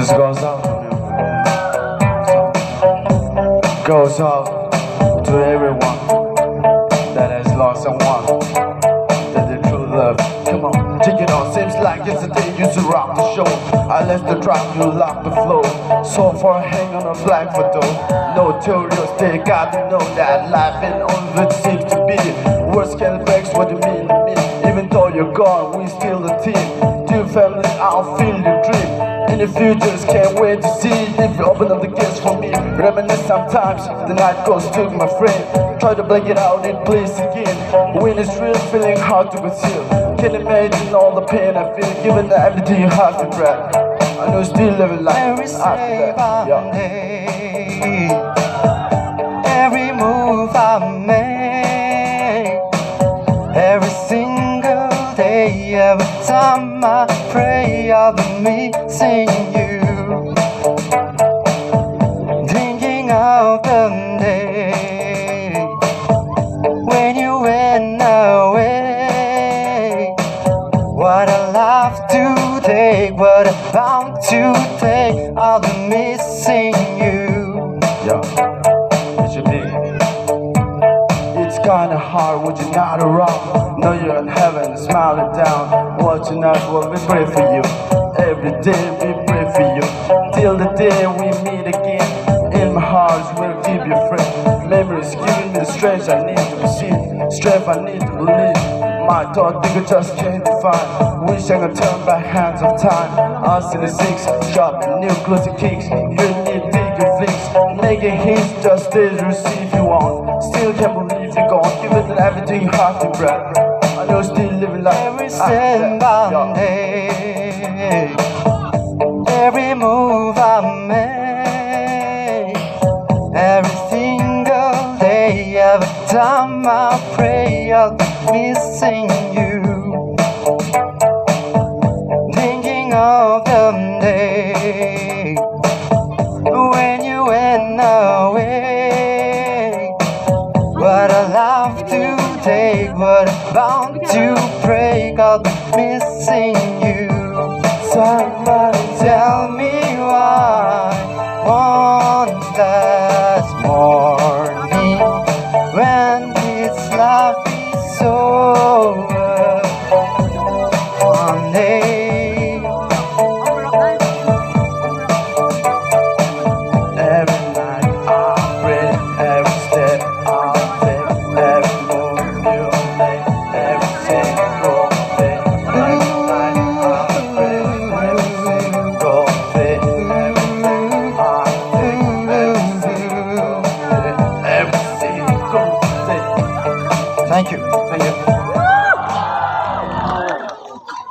This goes out goes out to everyone that has lost someone that they true love. Come on, take it on. Seems like yesterday you to rock the show. I left the drop, you locked the flow. So far hang on a black photo. Notorious, they got to know that life ain't all it seems to be. Words can vex what you mean to me. Even though you're gone, we still a team. Dear family, I'll feel your dream. In the futures, can't wait to see if you open up the gates for me. Reminisce sometimes, the night goes took my friend. Try to blank it out, it plays again. When it's real, feeling hard to conceal. Can't imagine all the pain I feel, given everything you have to grab. I know still living life every step I take, every move I make, every single day, every time I pray, I'll be missing you, thinking of the day when you went away. What a life to take, what a bound to take, I'll be missing you. Yeah, it should be. It's kinda hard when you're not around. Know you're in heaven, smiling down. Watching us while we pray for you. Every day we pray for you. Till the day we meet again. In my heart we'll keep you friend. Memories giving me the strength I need to receive. Strength I need to believe. My thought you just can't define. Wish I could turn back hands of time. Us in the six, sharp and new closer kicks. You need bigger flicks. Making hits just as you receive you want. Still can't believe you're gone. Give it everything you have to grab. I know still living life. Every step I take, every move I make, every single day, every time I pray, I'll be missing you, thinking of the day when you went away. What a life to take, what a bound to break, I'll be missing you. Somebody tell me why one last morning when this life is over. One day, every night I pray, every step I take, every move you make, every single day. Every night I pray, every single day. Every step I take, every single day. Every single day. thank you. Thank you.